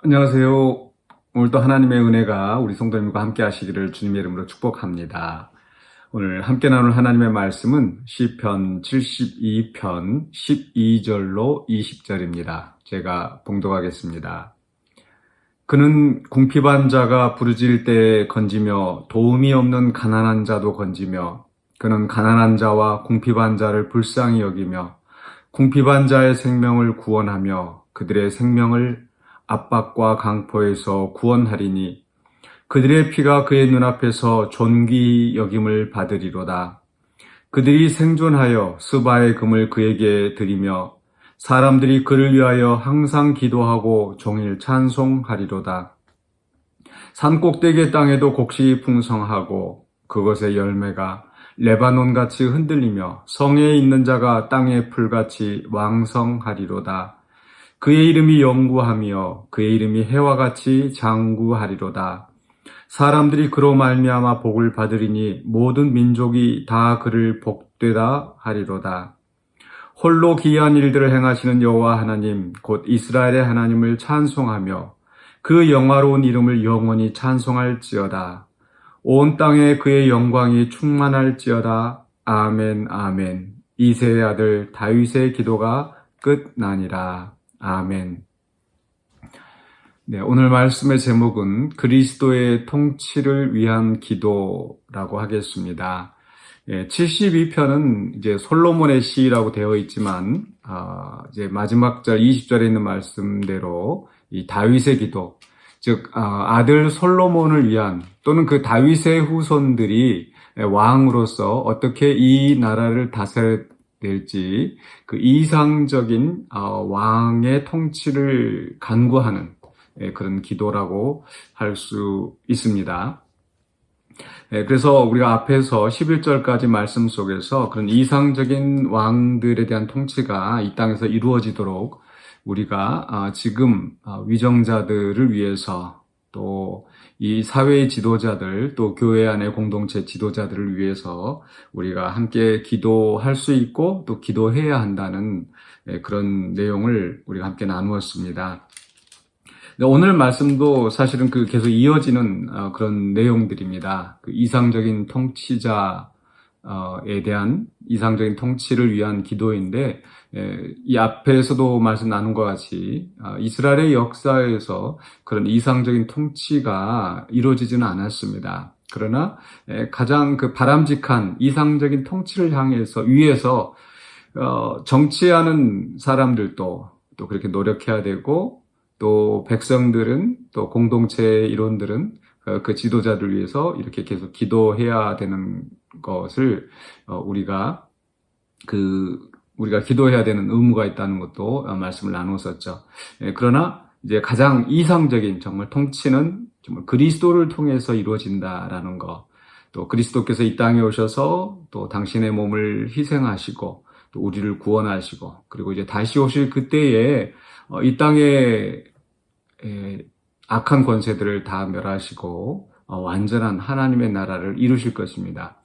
안녕하세요. 오늘도 하나님의 은혜가 우리 성도님과 함께 하시기를 주님의 이름으로 축복합니다. 오늘 함께 나눌 하나님의 말씀은 시편 72편 12절로 20절입니다. 제가 봉독하겠습니다. 그는 궁핍한 자가 부르짖을 때 건지며 도움이 없는 가난한 자도 건지며 그는 가난한 자와 궁핍한 자를 불쌍히 여기며 궁핍한 자의 생명을 구원하며 그들의 생명을 압박과 강포에서 구원하리니 그들의 피가 그의 눈앞에서 존귀 여김을 받으리로다. 그들이 생존하여 스바의 금을 그에게 드리며 사람들이 그를 위하여 항상 기도하고 종일 찬송하리로다. 산꼭대기의 땅에도 곡식이 풍성하고 그것의 열매가 레바논같이 흔들리며 성에 있는 자가 땅의 풀같이 왕성하리로다. 그의 이름이 영구하며 그의 이름이 해와 같이 장구하리로다. 사람들이 그로 말미암아 복을 받으리니 모든 민족이 다 그를 복되다 하리로다. 홀로 기이한 일들을 행하시는 여호와 하나님 곧 이스라엘의 하나님을 찬송하며 그 영화로운 이름을 영원히 찬송할지어다. 온 땅에 그의 영광이 충만할지어다. 아멘 아멘. 이새의 아들 다윗의 기도가 끝나니라. 아멘. 네, 오늘 말씀의 제목은 그리스도의 통치를 위한 기도라고 하겠습니다. 72편은 이제 솔로몬의 시라고 되어 있지만, 이제 마지막 절 20절에 있는 말씀대로 이 다윗의 기도, 즉, 아들 솔로몬을 위한 또는 그 다윗의 후손들이 왕으로서 어떻게 이 나라를 다스려야 될지 그 이상적인 왕의 통치를 간구하는 그런 기도라고 할 수 있습니다. 그래서 우리가 앞에서 11절까지 말씀 속에서 그런 이상적인 왕들에 대한 통치가 이 땅에서 이루어지도록 우리가 지금 위정자들을 위해서 또 이 사회의 지도자들 또 교회 안의 공동체 지도자들을 위해서 우리가 함께 기도할 수 있고 또 기도해야 한다는 그런 내용을 우리가 함께 나누었습니다. 오늘 말씀도 사실은 계속 이어지는 그런 내용들입니다. 그 이상적인 통치자에 대한 이상적인 통치를 위한 기도인데, 이 앞에서도 말씀 나눈 것 같이 이스라엘의 역사에서 그런 이상적인 통치가 이루어지지는 않았습니다. 그러나 가장 그 바람직한 이상적인 통치를 향해서 위해서 정치하는 사람들도 또 그렇게 노력해야 되고, 또 백성들은 또 공동체 일원들은 그 지도자를 위해서 이렇게 계속 기도해야 되는 것을 우리가 기도해야 되는 의무가 있다는 것도 말씀을 나누었었죠. 그러나 이제 가장 이상적인 정말 통치는 정말 그리스도를 통해서 이루어진다라는 것, 또 그리스도께서 이 땅에 오셔서 또 당신의 몸을 희생하시고 또 우리를 구원하시고 그리고 이제 다시 오실 그때에 이 땅에 악한 권세들을 다 멸하시고 완전한 하나님의 나라를 이루실 것입니다.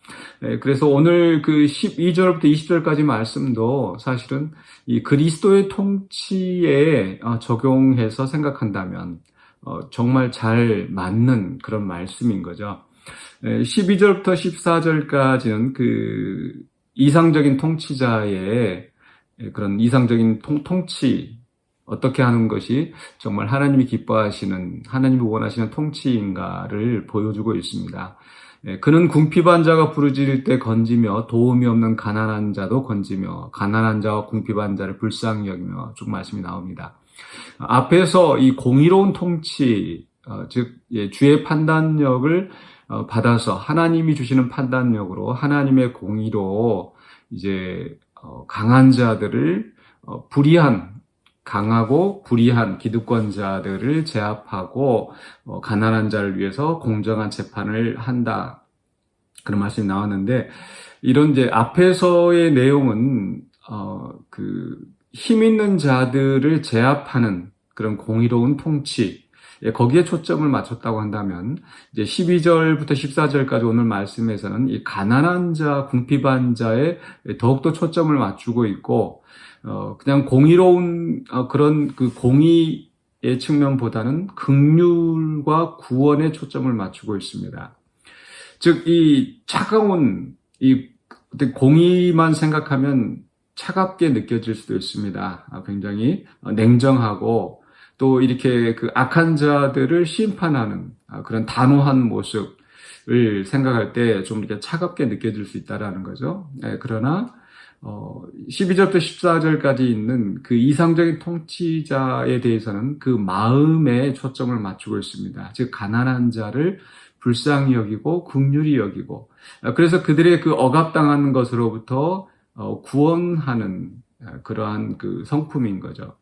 그래서 오늘 그 12절부터 20절까지 말씀도 사실은 이 그리스도의 통치에 적용해서 생각한다면 정말 잘 맞는 그런 말씀인 거죠. 12절부터 14절까지는 그 이상적인 통치자의 그런 이상적인 통치 어떻게 하는 것이 정말 하나님이 기뻐하시는, 하나님이 원하시는 통치인가를 보여주고 있습니다. 그는 궁핍한 자가 부르짖을 때 건지며 도움이 없는 가난한 자도 건지며 가난한 자와 궁핍한 자를 불쌍히 여기며 쭉 말씀이 나옵니다. 앞에서 이 공의로운 통치, 즉 주의 판단력을 받아서 하나님이 주시는 판단력으로 하나님의 공의로 이제 강한 자들을 강하고 불의한 기득권자들을 제압하고 가난한 자를 위해서 공정한 재판을 한다. 그런 말씀이 나왔는데 이런 이제 앞에서의 내용은 힘 있는 자들을 제압하는 그런 공의로운 통치 거기에 초점을 맞췄다고 한다면 이제 12절부터 14절까지 오늘 말씀에서는 이 가난한 자, 궁핍한 자에 더욱더 초점을 맞추고 있고 그냥 공의로운 그런 그 공의 측면보다는 긍휼과 구원에 초점을 맞추고 있습니다. 즉, 이 차가운 이 공의만 생각하면 차갑게 느껴질 수도 있습니다. 굉장히 냉정하고 또 이렇게 그 악한 자들을 심판하는 그런 단호한 모습을 생각할 때 좀 이렇게 차갑게 느껴질 수 있다라는 거죠. 그러나 12절부터 14절까지 있는 그 이상적인 통치자에 대해서는 그 마음에 초점을 맞추고 있습니다. 즉 가난한 자를 불쌍히 여기고 긍휼히 여기고, 그래서 그들의 그 억압당하는 것으로부터 구원하는 그러한 그 성품인 거죠.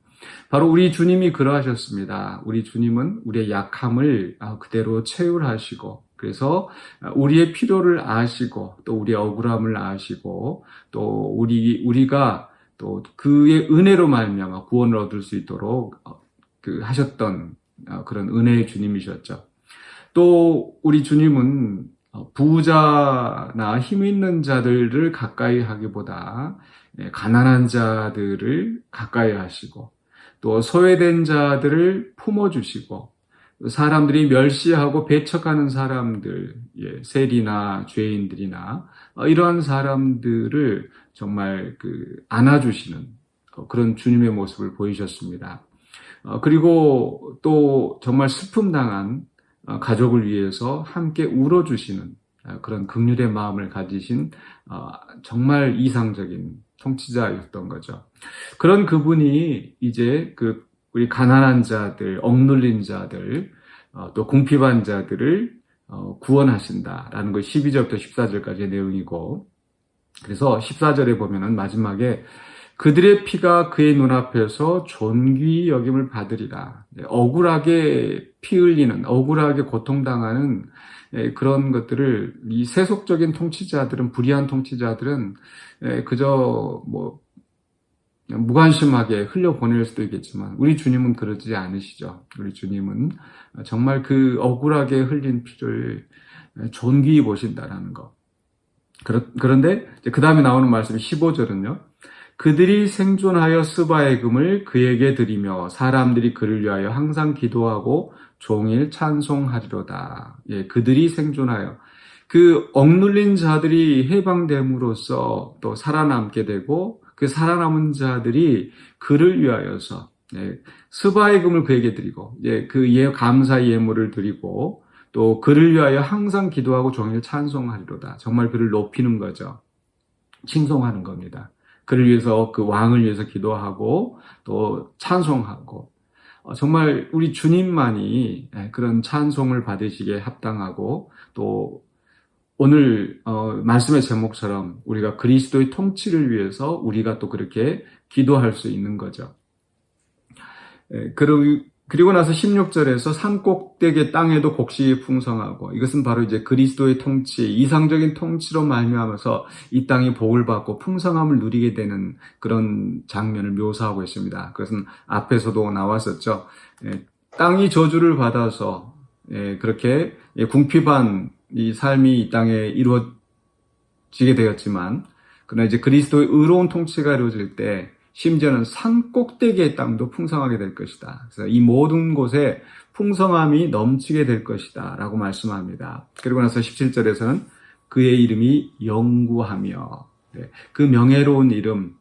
바로 우리 주님이 그러하셨습니다. 우리 주님은 우리의 약함을 그대로 체휼하시고, 그래서 우리의 필요를 아시고 또 우리의 억울함을 아시고 또 우리가 또 그의 은혜로 말미암아 구원을 얻을 수 있도록 하셨던 그런 은혜의 주님이셨죠. 또 우리 주님은 부자나 힘 있는 자들을 가까이 하기보다 가난한 자들을 가까이 하시고 또 소외된 자들을 품어주시고 사람들이 멸시하고 배척하는 사람들, 세리나 죄인들이나 이러한 사람들을 정말 안아주시는 그런 주님의 모습을 보이셨습니다. 그리고 또 정말 슬픔당한 가족을 위해서 함께 울어주시는 그런 긍휼의 마음을 가지신 정말 이상적인 통치자였던 거죠. 그런 그분이 이제 우리 가난한 자들, 억눌린 자들, 또 궁핍한 자들을 구원하신다라는 것이 12절부터 14절까지의 내용이고, 그래서 14절에 보면은 마지막에 그들의 피가 그의 눈앞에서 존귀히 여김을 받으리라. 억울하게 피 흘리는, 억울하게 고통당하는 그런 것들을 이 세속적인 통치자들은, 불의한 통치자들은 그저 무관심하게 흘려보낼 수도 있겠지만 우리 주님은 그러지 않으시죠. 우리 주님은 정말 그 억울하게 흘린 피를 존귀히 보신다라는 것. 그런데 그 다음에 나오는 말씀 15절은요. 그들이 생존하여 스바의 금을 그에게 드리며 사람들이 그를 위하여 항상 기도하고 종일 찬송하리로다. 그들이 생존하여 그 억눌린 자들이 해방됨으로써 또 살아남게 되고 그 살아남은 자들이 그를 위하여서 스바의 금을 그에게 드리고 그 감사 예물을 드리고 또 그를 위하여 항상 기도하고 종일 찬송하리로다. 정말 그를 높이는 거죠. 칭송하는 겁니다. 그를 위해서, 그 왕을 위해서 기도하고 또 찬송하고, 정말 우리 주님만이 그런 찬송을 받으시기에 합당하고, 또 오늘 말씀의 제목처럼 우리가 그리스도의 통치를 위해서 우리가 또 그렇게 기도할 수 있는 거죠. 그리고 나서 16절에서 산 꼭대기 땅에도 곡식이 풍성하고, 이것은 바로 이제 그리스도의 통치, 이상적인 통치로 말미암아서 이 땅이 복을 받고 풍성함을 누리게 되는 그런 장면을 묘사하고 있습니다. 그것은 앞에서도 나왔었죠. 땅이 저주를 받아서 그렇게 궁핍한 이 삶이 이 땅에 이루어지게 되었지만, 그러나 이제 그리스도의 의로운 통치가 이루어질 때 심지어는 산 꼭대기의 땅도 풍성하게 될 것이다. 그래서 이 모든 곳에 풍성함이 넘치게 될 것이다 라고 말씀합니다. 그리고 나서 17절에서는 그의 이름이 영구하며, 그 명예로운 이름,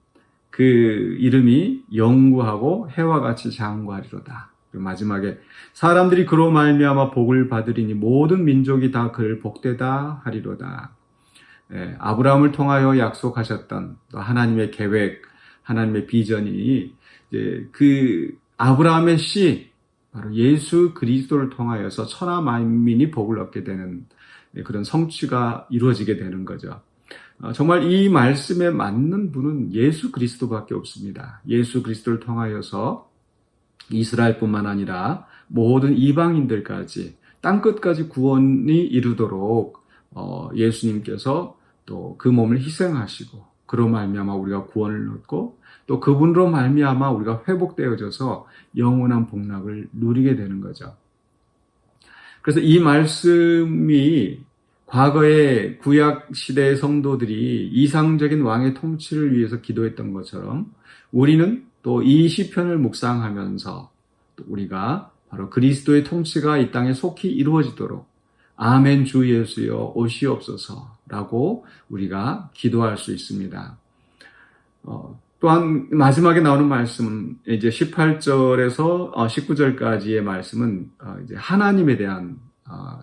그 이름이 영구하고 해와 같이 장구하리로다. 그리고 마지막에 사람들이 그로 말미암아 복을 받으리니 모든 민족이 다 그를 복되다 하리로다. 아브라함을 통하여 약속하셨던 또 하나님의 계획, 하나님의 비전이 이제 그 아브라함의 씨, 바로 예수 그리스도를 통하여서 천하 만민이 복을 얻게 되는 그런 성취가 이루어지게 되는 거죠. 정말 이 말씀에 맞는 분은 예수 그리스도밖에 없습니다. 예수 그리스도를 통하여서 이스라엘뿐만 아니라 모든 이방인들까지 땅끝까지 구원이 이루도록 예수님께서 또 그 몸을 희생하시고, 그로 말미암아 우리가 구원을 얻고 또 그분으로 말미암아 우리가 회복되어져서 영원한 복락을 누리게 되는 거죠. 그래서 이 말씀이 과거의 구약 시대의 성도들이 이상적인 왕의 통치를 위해서 기도했던 것처럼 우리는 또 이 시편을 묵상하면서 우리가 바로 그리스도의 통치가 이 땅에 속히 이루어지도록 아멘 주 예수여 오시옵소서라고 우리가 기도할 수 있습니다. 또한 마지막에 나오는 말씀은 이제 18절에서 19절까지의 말씀은 이제 하나님에 대한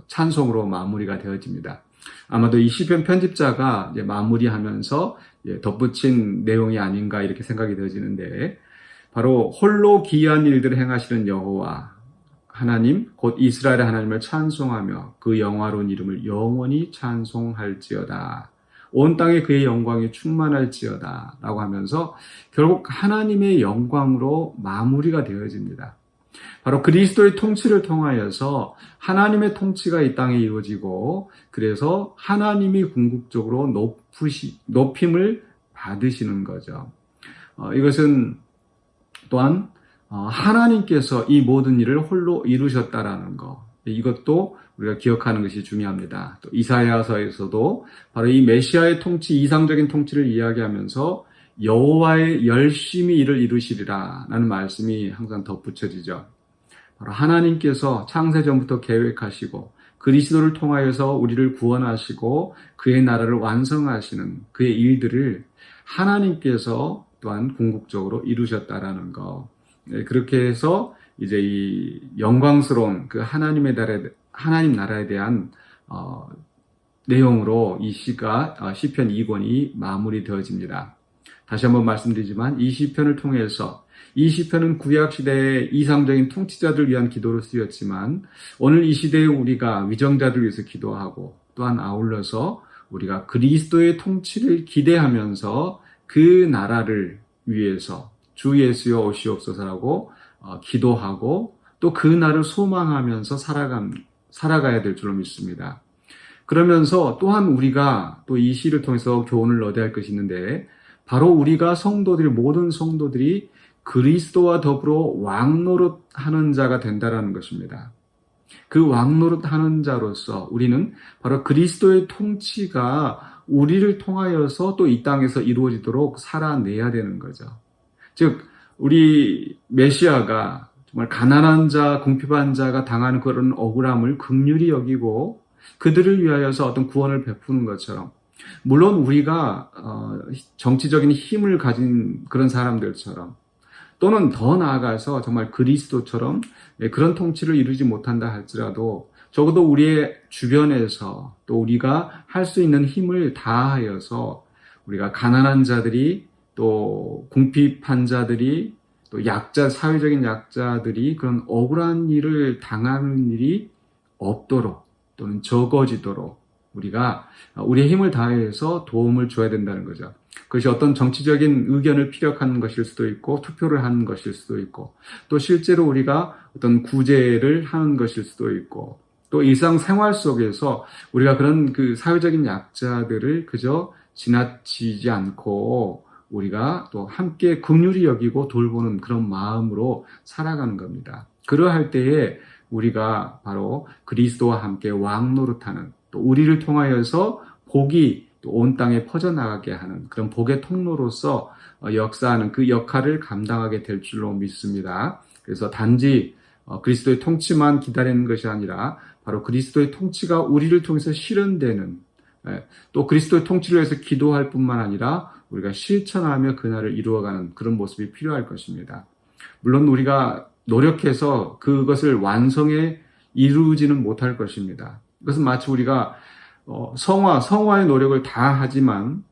찬송으로 마무리가 되어집니다. 아마도 이 시편 편집자가 이제 마무리하면서 덧붙인 내용이 아닌가 이렇게 생각이 되어지는데, 바로 홀로 기이한 일들을 행하시는 여호와 하나님 곧 이스라엘의 하나님을 찬송하며 그 영화로운 이름을 영원히 찬송할지어다. 온 땅에 그의 영광이 충만할지어다 라고 하면서 결국 하나님의 영광으로 마무리가 되어집니다. 바로 그리스도의 통치를 통하여서 하나님의 통치가 이 땅에 이루어지고, 그래서 하나님이 궁극적으로 높임을 받으시는 거죠. 이것은 또한 하나님께서 이 모든 일을 홀로 이루셨다라는 것, 이것도 우리가 기억하는 것이 중요합니다. 또 이사야서에서도 바로 이 메시아의 통치, 이상적인 통치를 이야기하면서 여호와의 열심히 일을 이루시리라 라는 말씀이 항상 덧붙여지죠. 바로 하나님께서 창세전부터 계획하시고 그리스도를 통하여서 우리를 구원하시고 그의 나라를 완성하시는 그의 일들을 하나님께서 또한 궁극적으로 이루셨다라는 거. 그렇게 해서 이제 이 영광스러운 그 하나님 나라에 대한 내용으로 이 시가 시편 2권이 마무리되어집니다. 다시 한번 말씀드리지만 이 시편을 통해서, 이 시편은 구약 시대의 이상적인 통치자들을 위한 기도로 쓰였지만 오늘 이 시대에 우리가 위정자들을 위해서 기도하고, 또한 아울러서 우리가 그리스도의 통치를 기대하면서 그 나라를 위해서 주 예수여 오시옵소서라고 기도하고, 또 그 날을 소망하면서 살아가야 될 줄로 믿습니다. 그러면서 또한 우리가 또 이 시를 통해서 교훈을 얻어야 할 것이 있는데, 바로 우리가 모든 성도들이 그리스도와 더불어 왕노릇하는 자가 된다라는 것입니다. 그 왕노릇하는 자로서 우리는 바로 그리스도의 통치가 우리를 통하여서 또 이 땅에서 이루어지도록 살아내야 되는 거죠. 즉, 우리 메시아가 정말 가난한 자, 궁핍한 자가 당하는 그런 억울함을 긍휼히 여기고 그들을 위하여서 어떤 구원을 베푸는 것처럼, 물론 우리가 정치적인 힘을 가진 그런 사람들처럼, 또는 더 나아가서 정말 그리스도처럼 그런 통치를 이루지 못한다 할지라도 적어도 우리의 주변에서 또 우리가 할 수 있는 힘을 다하여서 우리가 가난한 자들이, 또 궁핍한 자들이, 또 사회적인 약자들이 그런 억울한 일을 당하는 일이 없도록 또는 적어지도록 우리가 우리의 힘을 다해서 도움을 줘야 된다는 거죠. 그것이 어떤 정치적인 의견을 피력하는 것일 수도 있고, 투표를 하는 것일 수도 있고, 또 실제로 우리가 어떤 구제를 하는 것일 수도 있고, 또 일상생활 속에서 우리가 그런 그 사회적인 약자들을 그저 지나치지 않고 우리가 또 함께 긍휼히 여기고 돌보는 그런 마음으로 살아가는 겁니다. 그러할 때에 우리가 바로 그리스도와 함께 왕노릇하는, 또 우리를 통하여서 복이 또 온 땅에 퍼져나가게 하는 그런 복의 통로로서 역사하는 그 역할을 감당하게 될 줄로 믿습니다. 그래서 단지 그리스도의 통치만 기다리는 것이 아니라 바로 그리스도의 통치가 우리를 통해서 실현되는, 또 그리스도의 통치를 위해서 기도할 뿐만 아니라 우리가 실천하며 그날을 이루어가는 그런 모습이 필요할 것입니다. 물론 우리가 노력해서 그것을 완성해 이루지는 못할 것입니다. 그것은 마치 우리가 성화의 노력을 다 하지만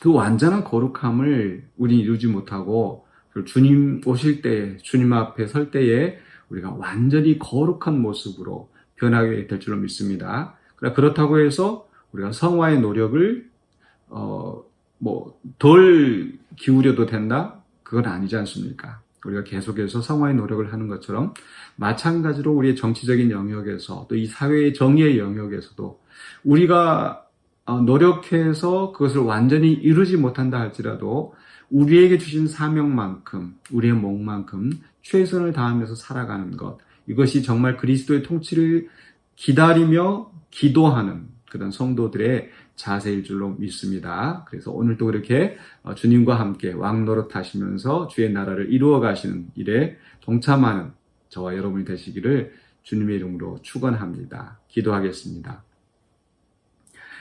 그 완전한 거룩함을 우리는 이루지 못하고, 주님 오실 때, 주님 앞에 설 때에 우리가 완전히 거룩한 모습으로 변하게 될 줄로 믿습니다. 그렇다고 해서 우리가 성화의 노력을 덜 기울여도 된다? 그건 아니지 않습니까? 우리가 계속해서 성화의 노력을 하는 것처럼 마찬가지로 우리의 정치적인 영역에서, 또 이 사회의 정의의 영역에서도 우리가 노력해서 그것을 완전히 이루지 못한다 할지라도 우리에게 주신 사명만큼, 우리의 몫만큼 최선을 다하면서 살아가는 것, 이것이 정말 그리스도의 통치를 기다리며 기도하는 그런 성도들의 자세일 줄로 믿습니다. 그래서 오늘도 그렇게 주님과 함께 왕노릇 하시면서 주의 나라를 이루어 가시는 일에 동참하는 저와 여러분이 되시기를 주님의 이름으로 축원합니다. 기도하겠습니다.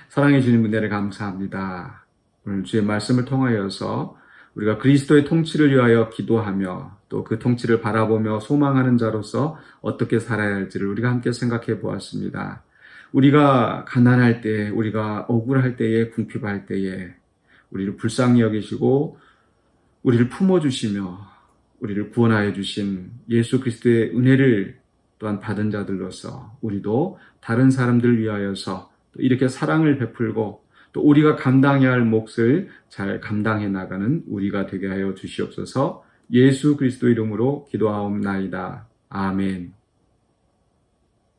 사랑해 주님 은혜를 감사합니다. 오늘 주의 말씀을 통하여서 우리가 그리스도의 통치를 위하여 기도하며 또 그 통치를 바라보며 소망하는 자로서 어떻게 살아야 할지를 우리가 함께 생각해 보았습니다. 우리가 가난할 때, 우리가 억울할 때에, 궁핍할 때에 우리를 불쌍히 여기시고 우리를 품어주시며 우리를 구원하여 주신 예수 그리스도의 은혜를 또한 받은 자들로서 우리도 다른 사람들을 위하여서 또 이렇게 사랑을 베풀고 또 우리가 감당해야 할 몫을 잘 감당해 나가는 우리가 되게 하여 주시옵소서. 예수 그리스도 이름으로 기도하옵나이다. 아멘.